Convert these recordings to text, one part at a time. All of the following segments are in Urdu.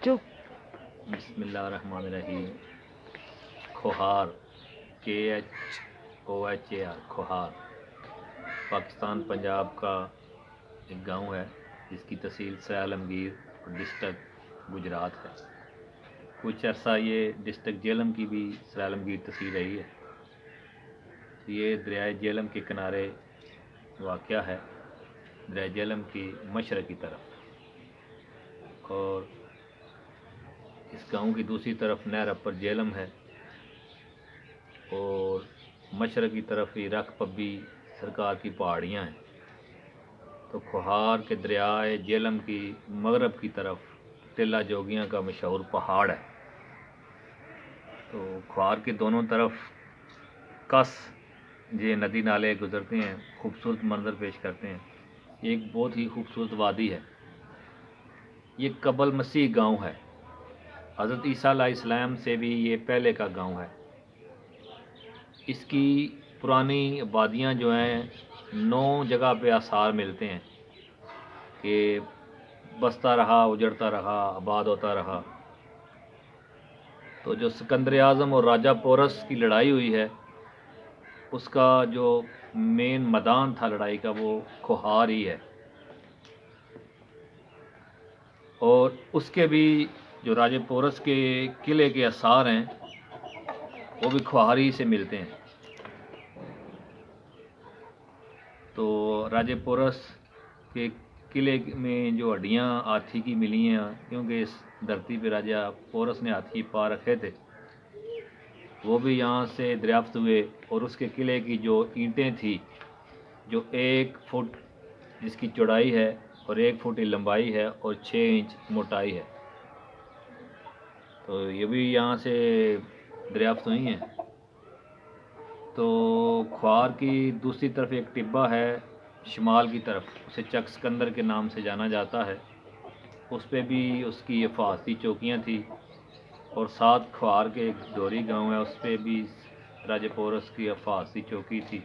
چپ. بسم اللہ الرحمن الرحیم. کھوہار KHOHAR کھوہار پاکستان پنجاب کا ایک گاؤں ہے جس کی تحصیل سرائے عالمگیر اور ڈسٹرکٹ گجرات ہے. کچھ عرصہ یہ ڈسٹرکٹ جہلم کی بھی سرائے عالمگیر تحصیل رہی ہے. یہ دریائے جہلم کے کنارے واقع ہے، دریائے جہلم کی مشرقی طرف، اور اس گاؤں کی دوسری طرف نہر اپر جہلم ہے، اور مشرق کی طرف ہی رکھ پبی سرکار کی پہاڑیاں ہیں. تو کھوہار کے دریائے جہلم کی مغرب کی طرف ٹیلہ جوگیاں کا مشہور پہاڑ ہے. تو کھوہار کے دونوں طرف کس یہ ندی نالے گزرتے ہیں، خوبصورت منظر پیش کرتے ہیں. یہ ایک بہت ہی خوبصورت وادی ہے. یہ قبل مسیح گاؤں ہے. حضرت عیسیٰ علیہ السلام سے بھی یہ پہلے کا گاؤں ہے. اس کی پرانی آبادیاں جو ہیں 9 جگہ پہ آثار ملتے ہیں کہ بستا رہا، اجڑتا رہا، آباد ہوتا رہا. تو جو سکندر اعظم اور راجہ پورس کی لڑائی ہوئی ہے، اس کا جو مین میدان تھا لڑائی کا وہ کھوہار ہی ہے. اور اس کے بھی جو راجہ پورس کے قلعے کے آثار ہیں وہ بھی کھوہار ہی سے ملتے ہیں. تو راجہ پورس کے قلعے میں جو ہڈیاں ہاتھی کی ملی ہیں، کیونکہ اس دھرتی پہ راجہ پورس نے ہاتھی پا رکھے تھے، وہ بھی یہاں سے دریافت ہوئے. اور اس کے قلعے کی جو اینٹیں تھیں، جو 1 فٹ جس کی چوڑائی ہے اور 1 فٹ کی لمبائی ہے اور 6 انچ موٹائی ہے، تو یہ بھی یہاں سے دریافت ہوئی ہیں. تو کھوہار کی دوسری طرف ایک ٹبہ ہے شمال کی طرف، اسے چک سکندر کے نام سے جانا جاتا ہے. اس پہ بھی اس کی حفاظتی چوکیاں تھیں. اور ساتھ کھوہار کے ایک ڈوری گاؤں ہے، اس پہ بھی راجہ پورس کی حفاظتی چوکی تھی،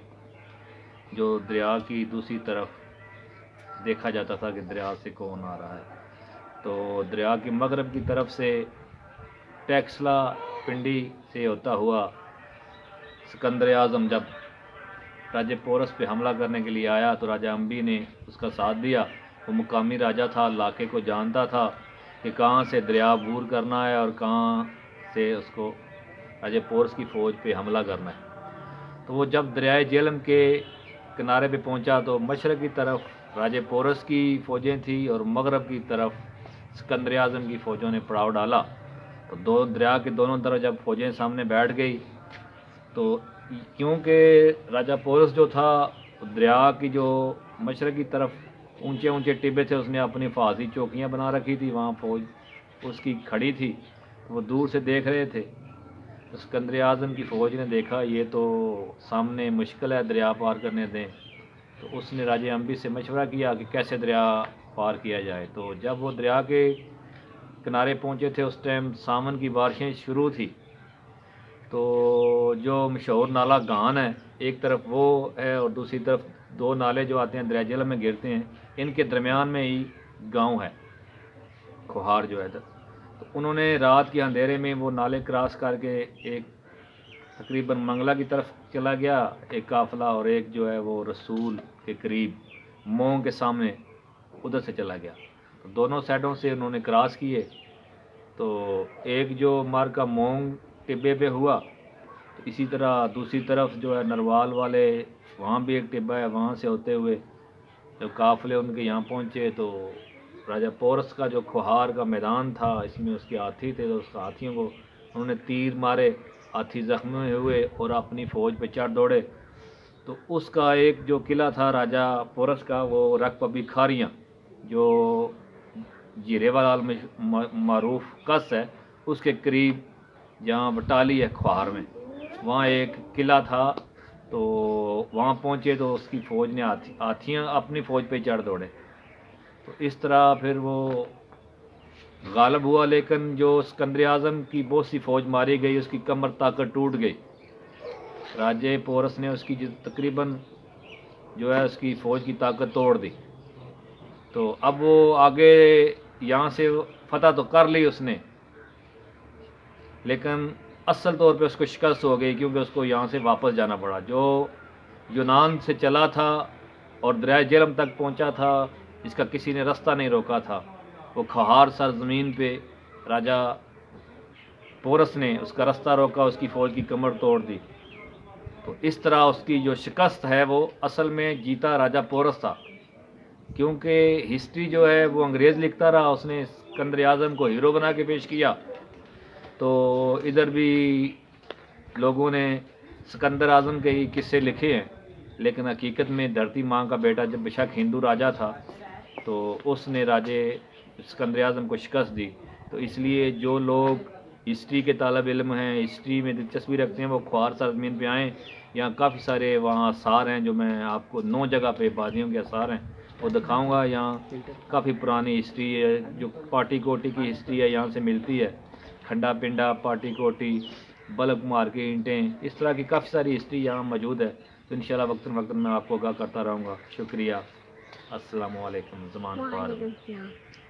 جو دریا کی دوسری طرف دیکھا جاتا تھا کہ دریا سے کون آ رہا ہے. تو دریا کی مغرب کی طرف سے ٹیکسلا پنڈی سے ہوتا ہوا سکندر اعظم جب راجہ پورس پہ حملہ کرنے کے لیے آیا تو راجہ امبی نے اس کا ساتھ دیا. وہ مقامی راجہ تھا، علاقے کو جانتا تھا کہ کہاں سے دریا عبور کرنا ہے اور کہاں سے اس کو راجہ پورس کی فوج پہ حملہ کرنا ہے. تو وہ جب دریائے جہلم کے کنارے پہ پہنچا تو مشرق کی طرف راجہ پورس کی فوجیں تھیں اور مغرب کی طرف سکندر اعظم کی فوجوں نے پڑاؤ ڈالا. تو دریا کے دونوں طرف جب فوجیں سامنے بیٹھ گئی تو کیونکہ راجہ پورس جو تھا دریا کی جو مشرقی طرف اونچے اونچے ٹبے تھے، اس نے اپنی حفاظتی چوکیاں بنا رکھی تھی، وہاں فوج اس کی کھڑی تھی. وہ دور سے دیکھ رہے تھے. تو سکندر اعظم کی فوج نے دیکھا یہ تو سامنے مشکل ہے، دریا پار کرنے دیں. تو اس نے راجہ امبی سے مشورہ کیا کہ کیسے دریا پار کیا جائے. تو جب وہ دریا کے کنارے پہنچے تھے اس ٹائم ساون کی بارشیں شروع تھی. تو جو مشہور نالہ گان ہے، ایک طرف وہ ہے اور دوسری طرف 2 نالے جو آتے ہیں دریا جہلم میں گرتے ہیں، ان کے درمیان میں ہی گاؤں ہے کھوہار جو ہے. تو انہوں نے رات کے اندھیرے میں وہ نالے کراس کر کے ایک تقریباً منگلہ کی طرف چلا گیا ایک قافلہ، اور ایک جو ہے وہ رسول کے قریب مونگ کے سامنے ادھر سے چلا گیا. تو دونوں سائڈوں سے انہوں نے کراس کیے. تو ایک جو مار کا مونگ ٹبے پہ ہوا، تو اسی طرح دوسری طرف جو ہے نروال والے وہاں بھی ایک ٹبہ ہے، وہاں سے ہوتے ہوئے جب قافلے ان کے یہاں پہنچے تو راجہ پورس کا جو کھوہار کا میدان تھا، اس میں اس کے ہاتھی تھے. تو اس ہاتھیوں کو انہوں نے تیر مارے، ہاتھی زخمی ہوئے اور اپنی فوج پہ چڑھ دوڑے. تو اس کا ایک جو قلعہ تھا راجہ پورس کا، وہ رکھ پبی کھاریاں جو جیرے والال میں معروف کس ہے اس کے قریب جہاں بٹالی ہے کھوہار میں، وہاں ایک قلعہ تھا. تو وہاں پہنچے تو اس کی فوج نے ہاتھیاں اپنی فوج پہ چڑھ دوڑے. تو اس طرح پھر وہ غالب ہوا، لیکن جو سکندر اعظم کی بہت سی فوج ماری گئی، اس کی کمر طاقت ٹوٹ گئی. راجہ پورس نے اس کی تقریباً جو ہے اس کی فوج کی طاقت توڑ دی. تو اب وہ آگے یہاں سے فتح تو کر لی اس نے، لیکن اصل طور پہ اس کو شکست ہو گئی، کیونکہ اس کو یہاں سے واپس جانا پڑا۔ جو یونان سے چلا تھا اور دریائے جہلم تک پہنچا تھا، جس کا کسی نے رستہ نہیں روکا تھا، وہ کھوار سرزمین پہ راجہ پورس نے اس کا رستہ روکا، اس کی فوج کی کمر توڑ دی۔ تو اس طرح اس کی جو شکست ہے وہ اصل میں جیتا راجہ پورس تھا، کیونکہ ہسٹری جو ہے وہ انگریز لکھتا رہا، اس نے اسکندر اعظم کو ہیرو بنا کے پیش کیا، تو ادھر بھی لوگوں نے سکندر اعظم کے ہی قصے لکھے ہیں، لیکن حقیقت میں دھرتی ماں کا بیٹا جب بشک ہندو راجہ تھا تو اس نے راجے سکندر اعظم کو شکست دی۔ تو اس لیے جو لوگ ہسٹری کے طالب علم ہیں، ہسٹری میں دلچسپی رکھتے ہیں، وہ کھوار سرزمین پہ آئیں۔ یہاں کافی سارے وہاں آثار ہیں، جو میں آپ کو 9 جگہ پہ بادیوں کے آثار ہیں وہ دکھاؤں گا۔ یہاں کافی پرانی ہسٹری ہے، جو پاٹی کوٹی کی ہسٹری ہے یہاں سے ملتی ہے، کھنڈا پنڈا، پاٹی کوٹی، بلب کمار کے اینٹیں، اس طرح کی کافی ساری ہسٹری یہاں موجود ہے۔ تو انشاءاللہ وقتاً میں آپ کو آگاہ کرتا رہوں گا۔ شکریہ، السلام علیکم، زمان فارغ۔